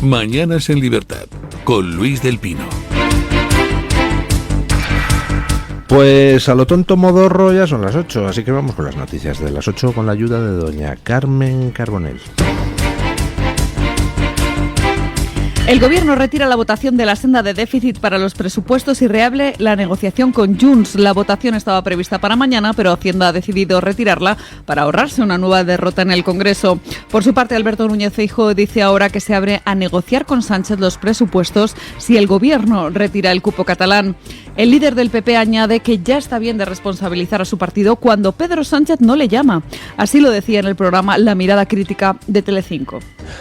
Mañanas en Libertad, con Luis del Pino. Pues a lo tonto modorro ya son las 8, así que vamos con las noticias de las 8 con la ayuda de doña Carmen Carbonell. El Gobierno retira la votación de la senda de déficit para los presupuestos y reabre la negociación con Junts. La votación estaba prevista para mañana, pero Hacienda ha decidido retirarla para ahorrarse una nueva derrota en el Congreso. Por su parte, Alberto Núñez Feijóo dice ahora que se abre a negociar con Sánchez los presupuestos si el Gobierno retira el cupo catalán. El líder del PP añade que ya está bien de responsabilizar a su partido cuando Pedro Sánchez no le llama. Así lo decía en el programa La Mirada Crítica de Telecinco.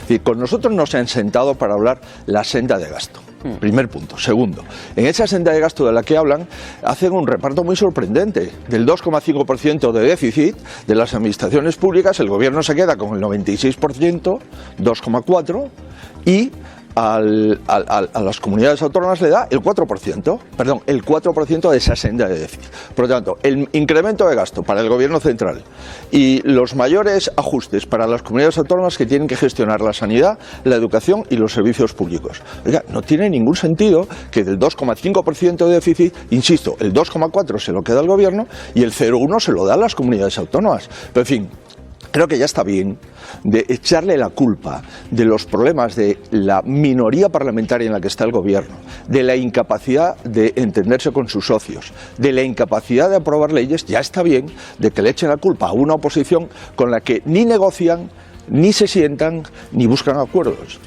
Y con nosotros nos han sentado para hablar la senda de gasto. Primer punto. Segundo, en esa senda de gasto de la que hablan, hacen un reparto muy sorprendente. Del 2,5% de déficit de las administraciones públicas, el gobierno se queda con el 96%, 2,4%, y a las comunidades autónomas le da el 4% de esa senda de déficit. Por lo tanto, el incremento de gasto para el gobierno central y los mayores ajustes para las comunidades autónomas que tienen que gestionar la sanidad, la educación y los servicios públicos. Oiga, no tiene ningún sentido que del 2,5% de déficit, insisto, el 2,4% se lo queda el gobierno y el 0,1% se lo da a las comunidades autónomas. Pero en fin, creo que ya está bien de echarle la culpa de los problemas de la minoría parlamentaria en la que está el gobierno, de la incapacidad de entenderse con sus socios, de la incapacidad de aprobar leyes. Ya está bien de que le echen la culpa a una oposición con la que ni negocian, ni se sientan, ni buscan acuerdos.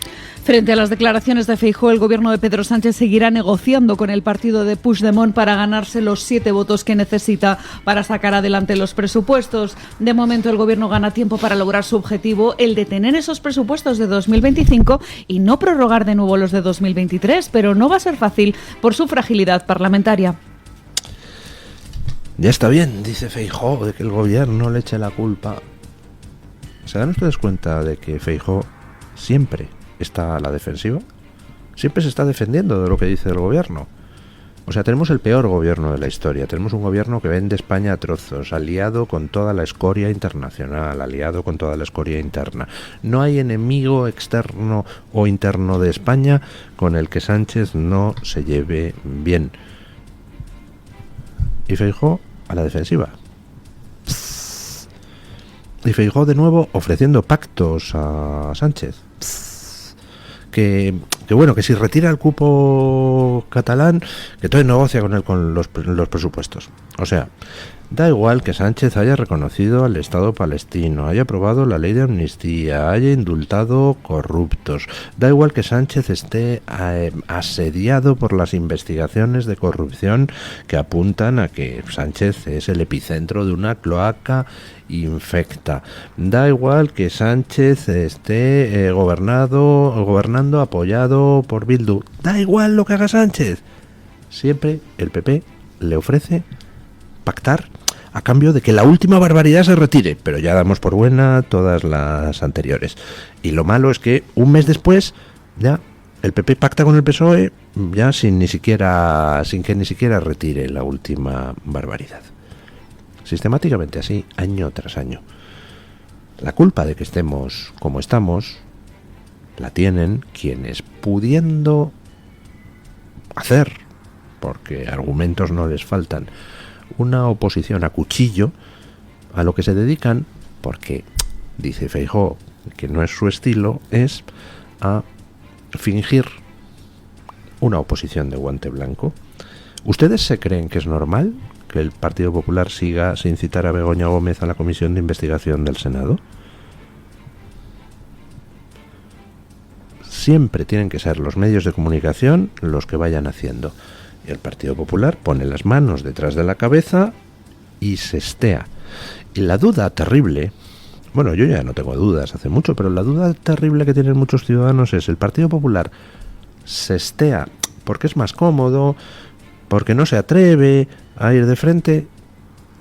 Frente a las declaraciones de Feijóo, el gobierno de Pedro Sánchez seguirá negociando con el partido de Puigdemont para ganarse los 7 votos que necesita para sacar adelante los presupuestos. De momento, el gobierno gana tiempo para lograr su objetivo, el de tener esos presupuestos de 2025 y no prorrogar de nuevo los de 2023, pero no va a ser fácil por su fragilidad parlamentaria. Ya está bien, dice Feijóo, de que el gobierno le eche la culpa. ¿Se dan ustedes cuenta de que Feijóo siempre está a la defensiva? Siempre se está defendiendo de lo que dice el gobierno. O sea, tenemos el peor gobierno de la historia. Tenemos un gobierno que vende España a trozos, aliado con toda la escoria internacional, aliado con toda la escoria interna. No hay enemigo externo o interno de España con el que Sánchez no se lleve bien. Y Feijóo a la defensiva. Y Feijóo de nuevo ofreciendo pactos a Sánchez. Que bueno, que si retira el cupo catalán, que entonces negocia con él con los presupuestos. O sea, da igual que Sánchez haya reconocido al Estado palestino, haya aprobado la ley de amnistía, haya indultado corruptos. Da igual que Sánchez esté asediado por las investigaciones de corrupción que apuntan a que Sánchez es el epicentro de una cloaca infecta. Da igual que Sánchez esté gobernando apoyado por Bildu. Da igual lo que haga Sánchez. Siempre el PP le ofrece pactar a cambio de que la última barbaridad se retire, pero ya damos por buena todas las anteriores. Y lo malo es que un mes después ya el PP pacta con el PSOE ya sin que ni siquiera retire la última barbaridad. Sistemáticamente así, año tras año. La culpa de que estemos como estamos la tienen quienes, pudiendo hacer, porque argumentos no les faltan, una oposición a cuchillo, a lo que se dedican, porque dice Feijóo que no es su estilo, es a fingir una oposición de guante blanco. ¿Ustedes se creen que es normal que el Partido Popular siga sin citar a Begoña Gómez a la comisión de investigación del Senado? Siempre tienen que ser los medios de comunicación los que vayan haciendo. Y el Partido Popular pone las manos detrás de la cabeza y se estea. Y la duda terrible, bueno, yo ya no tengo dudas hace mucho, pero la duda terrible que tienen muchos ciudadanos es: el Partido Popular se estea porque es más cómodo, porque no se atreve a ir de frente,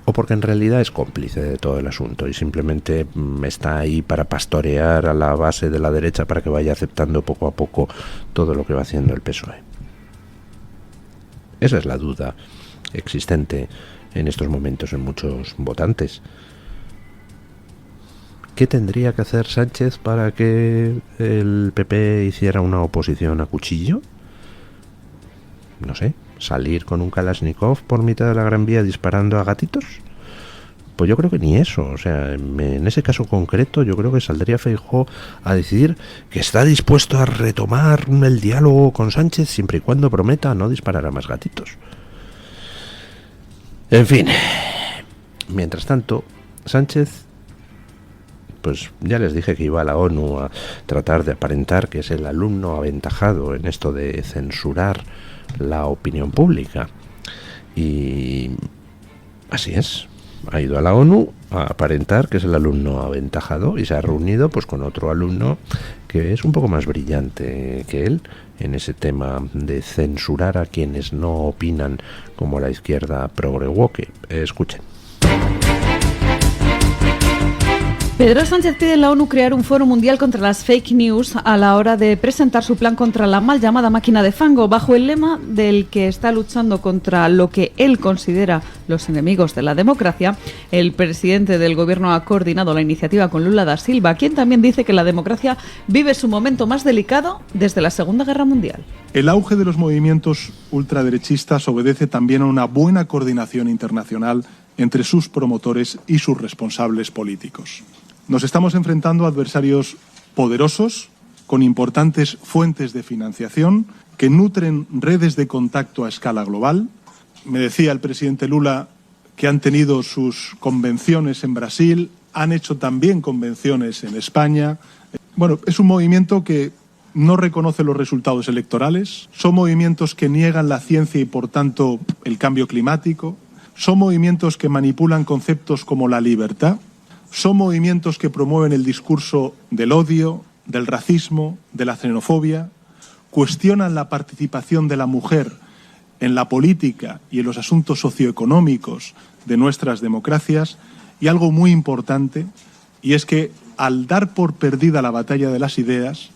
o porque en realidad es cómplice de todo el asunto y simplemente está ahí para pastorear a la base de la derecha para que vaya aceptando poco a poco todo lo que va haciendo el PSOE. Esa es la duda existente en estos momentos en muchos votantes. ¿Qué tendría que hacer Sánchez para que el PP hiciera una oposición a cuchillo? No sé, salir con un Kalashnikov por mitad de la Gran Vía disparando a gatitos. Pues yo creo que ni eso. O sea, en ese caso concreto yo creo que saldría Feijóo a decidir que está dispuesto a retomar el diálogo con Sánchez siempre y cuando prometa no disparar a más gatitos. En fin, mientras tanto, Sánchez, pues ya les dije que iba a la ONU a tratar de aparentar que es el alumno aventajado en esto de censurar la opinión pública. Y así es. Ha ido a la ONU a aparentar que es el alumno aventajado y se ha reunido pues con otro alumno que es un poco más brillante que él en ese tema de censurar a quienes no opinan como la izquierda progre woke. Escuchen. Pedro Sánchez pide en la ONU crear un foro mundial contra las fake news a la hora de presentar su plan contra la mal llamada máquina de fango, bajo el lema del que está luchando contra lo que él considera los enemigos de la democracia. El presidente del gobierno ha coordinado la iniciativa con Lula da Silva, quien también dice que la democracia vive su momento más delicado desde la Segunda Guerra Mundial. El auge de los movimientos ultraderechistas obedece también a una buena coordinación internacional entre sus promotores y sus responsables políticos. Nos estamos enfrentando a adversarios poderosos, con importantes fuentes de financiación, que nutren redes de contacto a escala global. Me decía el presidente Lula que han tenido sus convenciones en Brasil, han hecho también convenciones en España. Bueno, es un movimiento que no reconoce los resultados electorales, son movimientos que niegan la ciencia y, por tanto, el cambio climático, son movimientos que manipulan conceptos como la libertad, son movimientos que promueven el discurso del odio, del racismo, de la xenofobia, cuestionan la participación de la mujer en la política y en los asuntos socioeconómicos de nuestras democracias, y algo muy importante, y es que al dar por perdida la batalla de las ideas,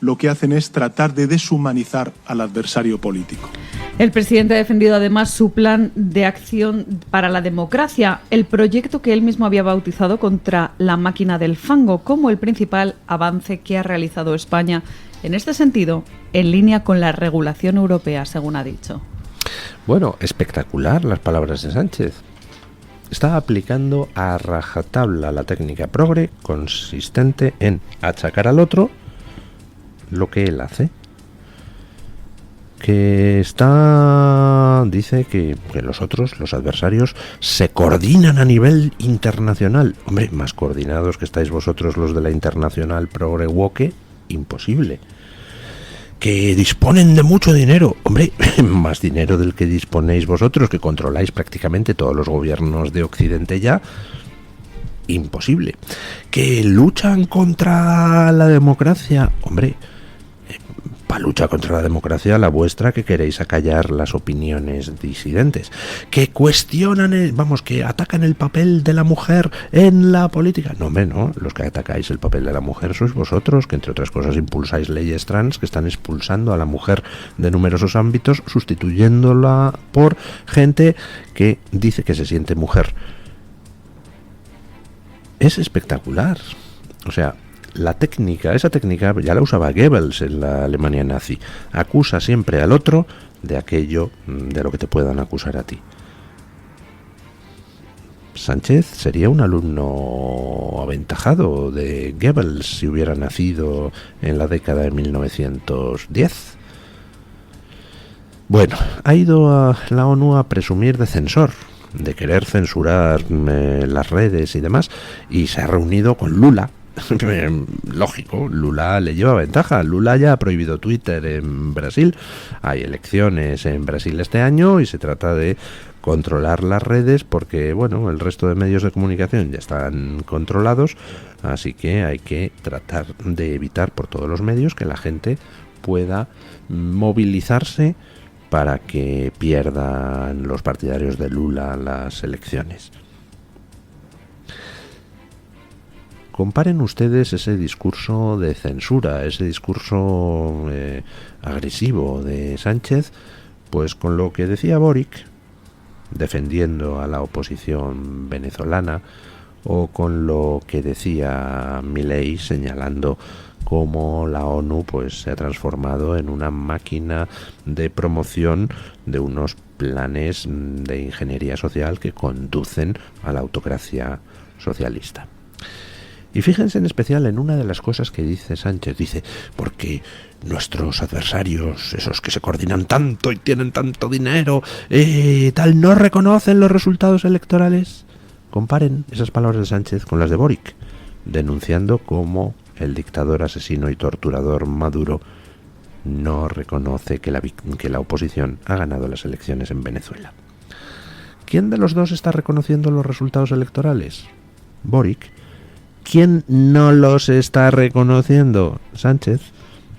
lo que hacen es tratar de deshumanizar al adversario político. El presidente ha defendido además su plan de acción para la democracia, el proyecto que él mismo había bautizado contra la máquina del fango, como el principal avance que ha realizado España en este sentido, en línea con la regulación europea, según ha dicho. Bueno, espectacular las palabras de Sánchez. Está aplicando a rajatabla la técnica progre, consistente en achacar al otro lo que él hace. Que dice que los otros, los adversarios, se coordinan a nivel internacional. Hombre, más coordinados que estáis vosotros los de la internacional progre woke, imposible. Que disponen de mucho dinero. Hombre, más dinero del que disponéis vosotros, que controláis prácticamente todos los gobiernos de Occidente ya, imposible. Que luchan contra la democracia. Hombre, lucha contra la democracia la vuestra, que queréis acallar las opiniones disidentes, que cuestionan que atacan el papel de la mujer en la política. No, hombre, no, los que atacáis el papel de la mujer sois vosotros, que entre otras cosas impulsáis leyes trans que están expulsando a la mujer de numerosos ámbitos, sustituyéndola por gente que dice que se siente mujer. Es espectacular. O sea, esa técnica ya la usaba Goebbels en la Alemania nazi. Acusa siempre al otro de aquello de lo que te puedan acusar a ti. Sánchez sería un alumno aventajado de Goebbels si hubiera nacido en la década de 1910. Bueno, ha ido a la ONU a presumir de censor, de querer censurar las redes y demás, y se ha reunido con Lula. Lógico, Lula le lleva ventaja. Lula ya ha prohibido Twitter en Brasil. Hay elecciones en Brasil este año y se trata de controlar las redes porque, bueno, el resto de medios de comunicación ya están controlados, así que hay que tratar de evitar por todos los medios que la gente pueda movilizarse para que pierdan los partidarios de Lula las elecciones. Comparen ustedes ese discurso de censura, ese discurso agresivo de Sánchez, pues con lo que decía Boric, defendiendo a la oposición venezolana, o con lo que decía Milei señalando cómo la ONU pues se ha transformado en una máquina de promoción de unos planes de ingeniería social que conducen a la autocracia socialista. Y fíjense en especial en una de las cosas que dice Sánchez. Dice, porque nuestros adversarios, esos que se coordinan tanto y tienen tanto dinero, tal, no reconocen los resultados electorales. Comparen esas palabras de Sánchez con las de Boric, denunciando cómo el dictador, asesino y torturador Maduro no reconoce que la oposición ha ganado las elecciones en Venezuela. ¿Quién de los dos está reconociendo los resultados electorales? Boric. ¿Quién no los está reconociendo? Sánchez,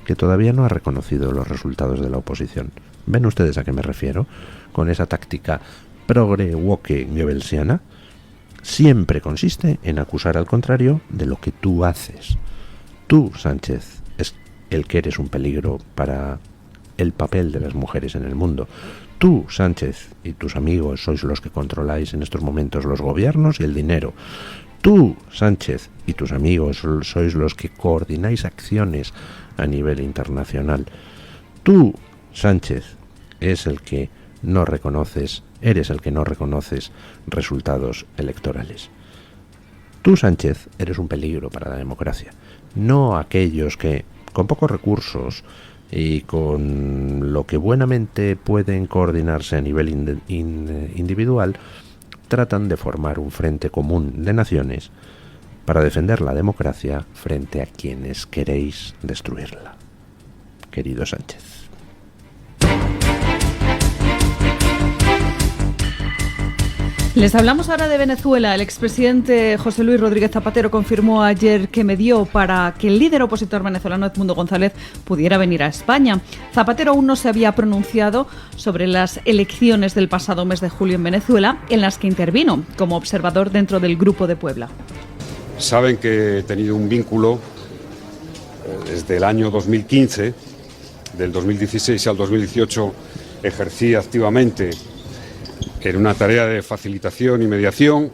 que todavía no ha reconocido los resultados de la oposición. ¿Ven ustedes a qué me refiero? Con esa táctica progre, woke, goebbelsiana, siempre consiste en acusar al contrario de lo que tú haces. Tú, Sánchez, es el que eres un peligro para el papel de las mujeres en el mundo. Tú, Sánchez, y tus amigos sois los que controláis en estos momentos los gobiernos y el dinero. Tú, Sánchez, y tus amigos sois los que coordináis acciones a nivel internacional. Tú, Sánchez, eres el que no reconoces resultados electorales. Tú, Sánchez, eres un peligro para la democracia. No aquellos que, con pocos recursos y con lo que buenamente pueden coordinarse a nivel individual, tratan de formar un frente común de naciones para defender la democracia frente a quienes queréis destruirla. Querido Sánchez. Les hablamos ahora de Venezuela. El expresidente José Luis Rodríguez Zapatero confirmó ayer que medió para que el líder opositor venezolano Edmundo González pudiera venir a España. Zapatero aún no se había pronunciado sobre las elecciones del pasado mes de julio en Venezuela, en las que intervino como observador dentro del Grupo de Puebla. Saben que he tenido un vínculo desde el año 2015, del 2016 al 2018 ejercí activamente en una tarea de facilitación y mediación,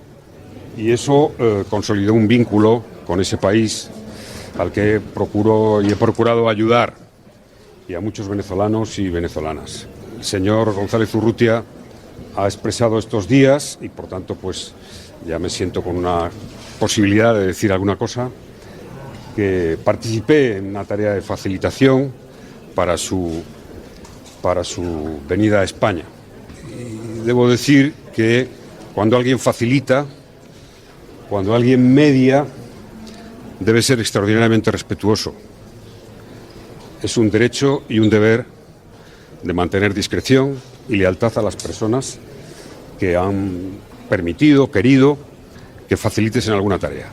y eso consolidó un vínculo con ese país al que he procurado ayudar, y a muchos venezolanos y venezolanas. El señor González Urrutia ha expresado estos días, y por tanto pues ya me siento con una posibilidad de decir alguna cosa, que participé en una tarea de facilitación para su venida a España. Debo decir que cuando alguien facilita, cuando alguien media, debe ser extraordinariamente respetuoso. Es un derecho y un deber de mantener discreción y lealtad a las personas que han permitido, querido, que facilites en alguna tarea.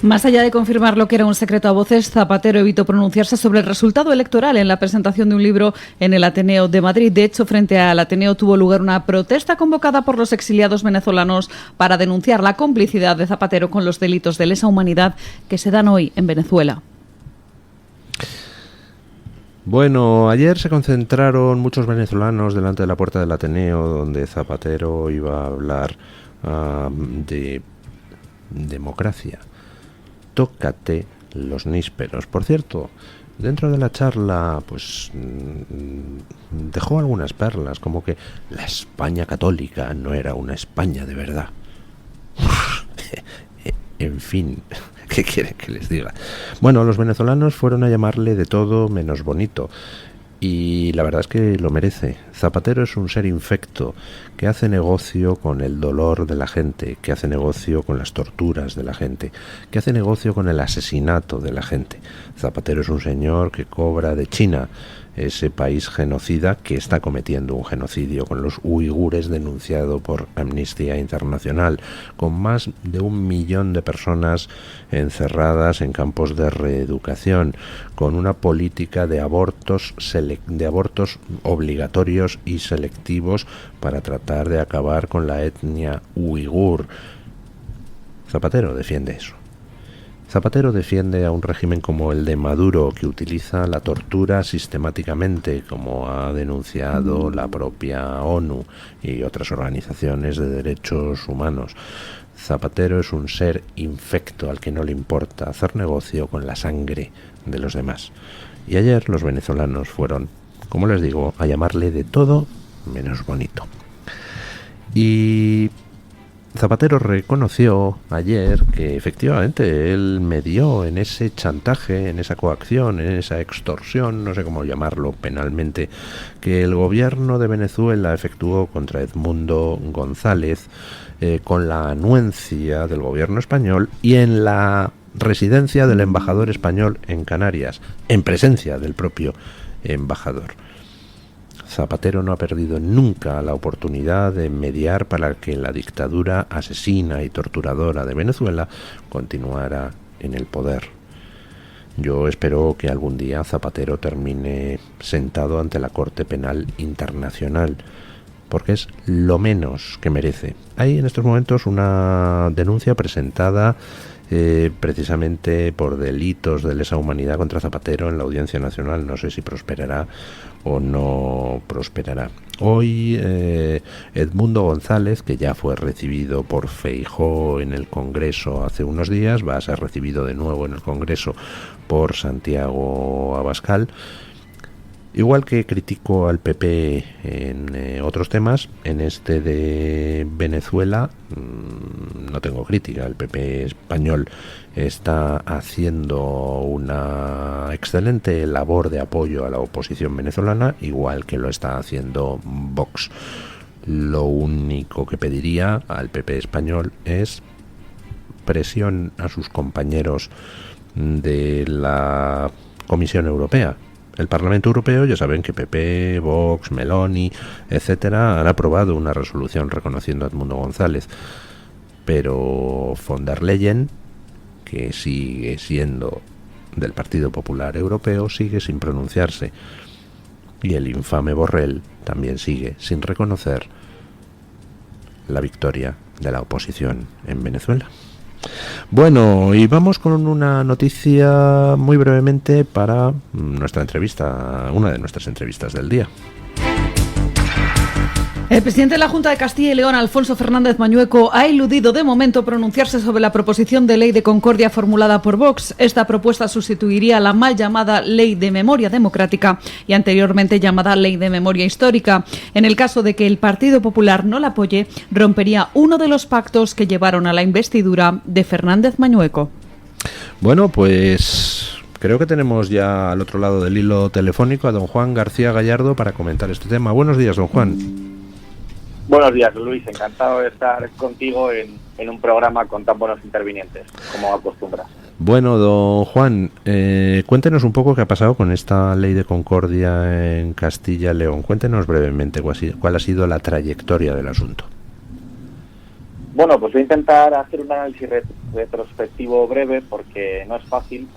Más allá de confirmar lo que era un secreto a voces, Zapatero evitó pronunciarse sobre el resultado electoral en la presentación de un libro en el Ateneo de Madrid. De hecho, frente al Ateneo tuvo lugar una protesta convocada por los exiliados venezolanos para denunciar la complicidad de Zapatero con los delitos de lesa humanidad que se dan hoy en Venezuela. Bueno, ayer se concentraron muchos venezolanos delante de la puerta del Ateneo, donde Zapatero iba a hablar de democracia. Tócate los nísperos. Por cierto, dentro de la charla, pues dejó algunas perlas, como que la España católica no era una España de verdad. En fin, ¿qué quieren que les diga? Bueno, los venezolanos fueron a llamarle de todo menos bonito. Y la verdad es que lo merece. Zapatero es un ser infecto que hace negocio con el dolor de la gente, que hace negocio con las torturas de la gente, que hace negocio con el asesinato de la gente. Zapatero es un señor que cobra de China, ese país genocida que está cometiendo un genocidio con los uigures denunciado por Amnistía Internacional, con más de 1 millón de personas encerradas en campos de reeducación, con una política de abortos obligatorios y selectivos para tratar de acabar con la etnia uigur. Zapatero defiende eso. Zapatero defiende a un régimen como el de Maduro, que utiliza la tortura sistemáticamente, como ha denunciado la propia ONU y otras organizaciones de derechos humanos. Zapatero es un ser infecto al que no le importa hacer negocio con la sangre de los demás. Y ayer los venezolanos fueron, como les digo, a llamarle de todo menos bonito. Y Zapatero reconoció ayer que efectivamente él medió en ese chantaje, en esa coacción, en esa extorsión, no sé cómo llamarlo penalmente, que el gobierno de Venezuela efectuó contra Edmundo González, con la anuencia del gobierno español y en la residencia del embajador español en Canarias, en presencia del propio embajador. Zapatero no ha perdido nunca la oportunidad de mediar para que la dictadura asesina y torturadora de Venezuela continuara en el poder. Yo espero que algún día Zapatero termine sentado ante la Corte Penal Internacional, porque es lo menos que merece. Hay en estos momentos una denuncia presentada precisamente por delitos de lesa humanidad contra Zapatero en la Audiencia Nacional. No sé si prosperará o no prosperará. Hoy Edmundo González, que ya fue recibido por Feijóo en el Congreso hace unos días, va a ser recibido de nuevo en el Congreso por Santiago Abascal. Igual que critico al PP en otros temas, en este de Venezuela no tengo crítica. El PP español está haciendo una excelente labor de apoyo a la oposición venezolana, igual que lo está haciendo Vox. Lo único que pediría al PP español es presión a sus compañeros de la Comisión Europea. El Parlamento Europeo, ya saben que PP, Vox, Meloni, etcétera, han aprobado una resolución reconociendo a Edmundo González, pero von der Leyen, que sigue siendo del Partido Popular Europeo, sigue sin pronunciarse, y el infame Borrell también sigue sin reconocer la victoria de la oposición en Venezuela. Bueno, y vamos con una noticia muy brevemente para nuestra entrevista, una de nuestras entrevistas del día. El presidente de la Junta de Castilla y León, Alfonso Fernández Mañueco, ha eludido de momento pronunciarse sobre la proposición de ley de concordia formulada por Vox. Esta propuesta sustituiría a la mal llamada Ley de Memoria Democrática y anteriormente llamada Ley de Memoria Histórica. En el caso de que el Partido Popular no la apoye, rompería uno de los pactos que llevaron a la investidura de Fernández Mañueco. Bueno, pues creo que tenemos ya al otro lado del hilo telefónico a don Juan García Gallardo para comentar este tema. Buenos días, don Juan. Buenos días, Luis. Encantado de estar contigo en un programa con tan buenos intervinientes, como acostumbras. Bueno, don Juan, cuéntenos un poco qué ha pasado con esta ley de concordia en Castilla y León. Cuéntenos brevemente cuál ha sido la trayectoria del asunto. Bueno, pues voy a intentar hacer un análisis retrospectivo breve porque no es fácil.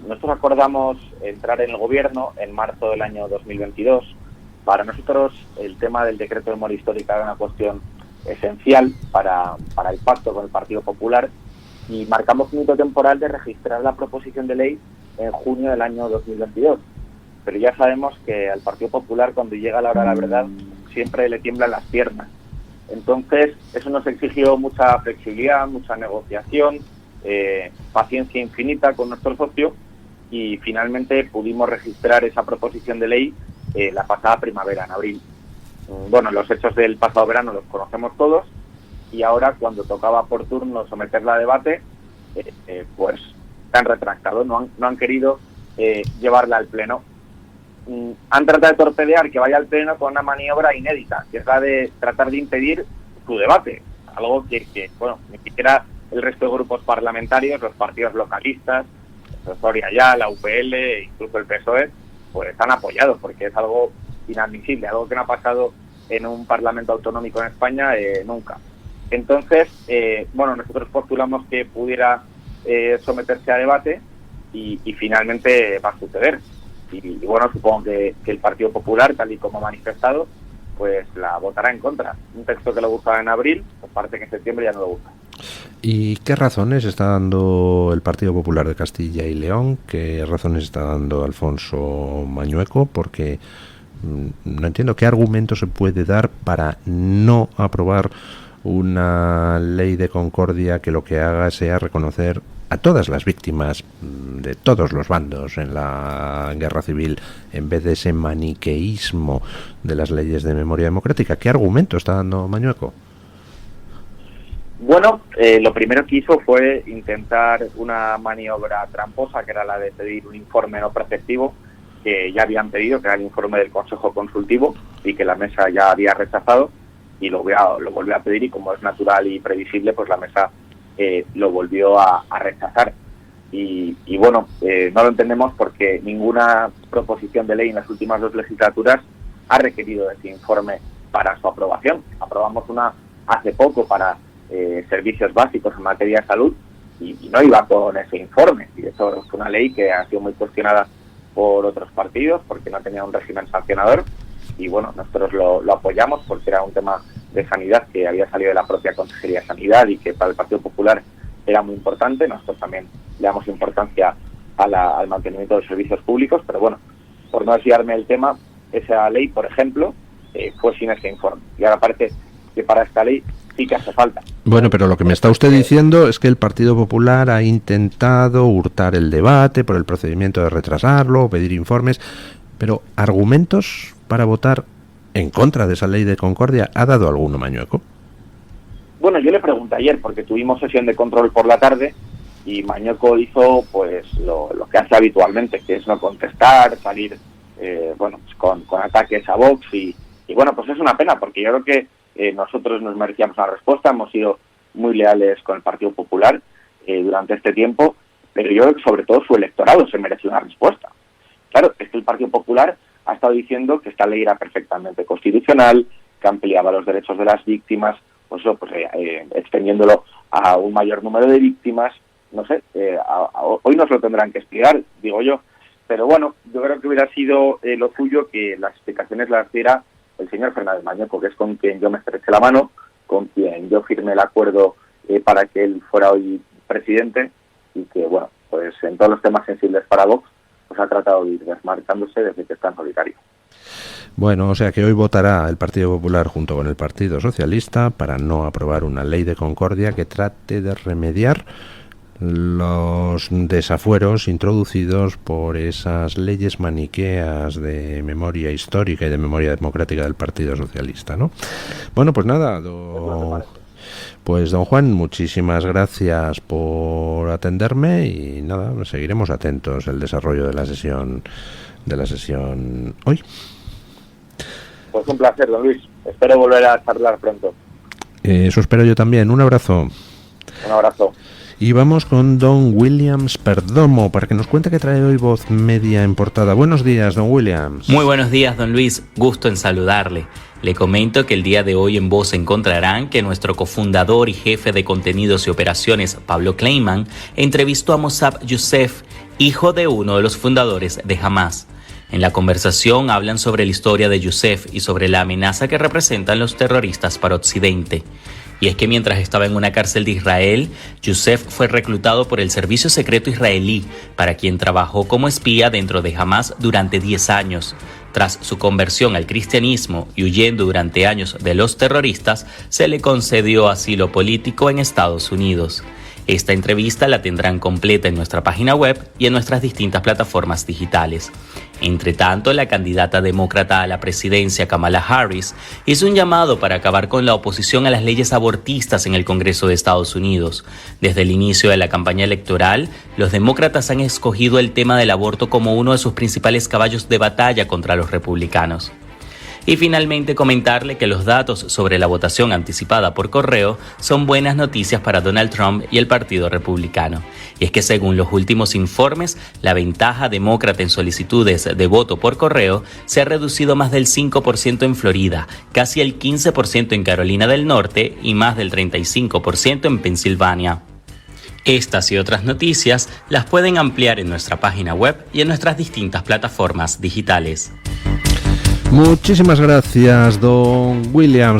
Nosotros acordamos entrar en el gobierno en marzo del año 2022. Para nosotros el tema del decreto de memoria histórica era una cuestión esencial para el pacto con el Partido Popular y marcamos un hito temporal de registrar la proposición de ley en junio del año 2022. Pero ya sabemos que al Partido Popular, cuando llega la hora de la verdad, siempre le tiemblan las piernas. Entonces eso nos exigió mucha flexibilidad, mucha negociación, paciencia infinita con nuestro socio y finalmente pudimos registrar esa proposición de ley la pasada primavera, en abril. Bueno, los hechos del pasado verano los conocemos todos y ahora cuando tocaba por turno someterla a debate, pues se han retractado, no han querido llevarla al pleno. Han tratado de torpedear que vaya al pleno con una maniobra inédita, que es la de tratar de impedir su debate, algo que bueno, ni siquiera el resto de grupos parlamentarios, los partidos localistas, Soria ya, la UPL e incluso el PSOE, pues han apoyado, porque es algo inadmisible, algo que no ha pasado en un parlamento autonómico en España nunca. Entonces, bueno, nosotros postulamos que pudiera someterse a debate y finalmente va a suceder. Y bueno, supongo que el Partido Popular, tal y como ha manifestado, pues la votará en contra. Un texto que le gustaba en abril, pues parece que en septiembre ya no le gusta. ¿Y qué razones está dando el Partido Popular de Castilla y León? ¿Qué razones está dando Alfonso Mañueco? Porque no entiendo qué argumento se puede dar para no aprobar una ley de concordia que lo que haga sea reconocer a todas las víctimas de todos los bandos en la guerra civil, en vez de ese maniqueísmo de las leyes de memoria democrática. ¿Qué argumento está dando Mañueco? Bueno, lo primero que hizo fue intentar una maniobra tramposa, que era la de pedir un informe no preceptivo, que ya habían pedido, que era el informe del Consejo Consultivo, y que la mesa ya había rechazado, y lo volvió a pedir, y como es natural y previsible, pues la mesa lo volvió a rechazar. Y bueno, no lo entendemos porque ninguna proposición de ley en las últimas 2 legislaturas ha requerido ese informe para su aprobación. Aprobamos una hace poco para servicios básicos en materia de salud y no iba con ese informe. Y eso es una ley que ha sido muy cuestionada por otros partidos porque no tenía un régimen sancionador. Y bueno, nosotros lo apoyamos porque era un tema de sanidad que había salido de la propia Consejería de Sanidad y que para el Partido Popular era muy importante. Nosotros también le damos importancia al mantenimiento de los servicios públicos, pero bueno, por no desviarme del tema, esa ley, por ejemplo, fue sin ese informe. Y ahora parece que para esta ley sí que hace falta. Bueno, pero lo que me está usted diciendo es que el Partido Popular ha intentado hurtar el debate por el procedimiento de retrasarlo, pedir informes, pero argumentos para votar en contra de esa ley de concordia, ¿ha dado alguno Mañueco? Bueno, yo le pregunté ayer porque tuvimos sesión de control por la tarde y Mañueco hizo pues lo que hace habitualmente, que es no contestar, salir pues con ataques a Vox y bueno, pues es una pena porque yo creo que nosotros nos merecíamos una respuesta, hemos sido muy leales con el Partido Popular durante este tiempo, pero yo creo que sobre todo su electorado se mereció una respuesta. Claro, es que el Partido Popular ha estado diciendo que esta ley era perfectamente constitucional, que ampliaba los derechos de las víctimas, pues eso, extendiéndolo a un mayor número de víctimas, no sé, hoy nos lo tendrán que explicar, digo yo, pero bueno, yo creo que hubiera sido lo suyo que las explicaciones las diera el señor Fernández Mañueco, que es con quien yo me estreché la mano, con quien yo firmé el acuerdo para que él fuera hoy presidente y que, bueno, pues en todos los temas sensibles para Vox, pues ha tratado de ir desmarcándose desde que está en solitario. Bueno, o sea que hoy votará el Partido Popular junto con el Partido Socialista para no aprobar una ley de concordia que trate de remediar los desafueros introducidos por esas leyes maniqueas de memoria histórica y de memoria democrática del Partido Socialista, ¿no? Bueno, pues nada, pues don Juan, muchísimas gracias por atenderme y nada, seguiremos atentos al desarrollo de la sesión hoy. Pues un placer, don Luis. Espero volver a charlar pronto. Eso espero yo también. Un abrazo. Un abrazo. Y vamos con don Williams Perdomo para que nos cuente qué trae hoy Voz Media en portada. Buenos días, don Williams. Muy buenos días, don Luis. Gusto en saludarle. Le comento que el día de hoy en Voz encontrarán que nuestro cofundador y jefe de contenidos y operaciones, Pablo Kleiman, entrevistó a Mossab Youssef, hijo de uno de los fundadores de Hamas. En la conversación hablan sobre la historia de Youssef y sobre la amenaza que representan los terroristas para Occidente. Y es que mientras estaba en una cárcel de Israel, Youssef fue reclutado por el servicio secreto israelí, para quien trabajó como espía dentro de Hamas durante 10 años. Tras su conversión al cristianismo y huyendo durante años de los terroristas, se le concedió asilo político en Estados Unidos. Esta entrevista la tendrán completa en nuestra página web y en nuestras distintas plataformas digitales. Entre tanto, la candidata demócrata a la presidencia, Kamala Harris, hizo un llamado para acabar con la oposición a las leyes abortistas en el Congreso de Estados Unidos. Desde el inicio de la campaña electoral, los demócratas han escogido el tema del aborto como uno de sus principales caballos de batalla contra los republicanos. Y finalmente comentarle que los datos sobre la votación anticipada por correo son buenas noticias para Donald Trump y el Partido Republicano. Y es que según los últimos informes, la ventaja demócrata en solicitudes de voto por correo se ha reducido más del 5% en Florida, casi el 15% en Carolina del Norte y más del 35% en Pensilvania. Estas y otras noticias las pueden ampliar en nuestra página web y en nuestras distintas plataformas digitales. Muchísimas gracias, don Williams.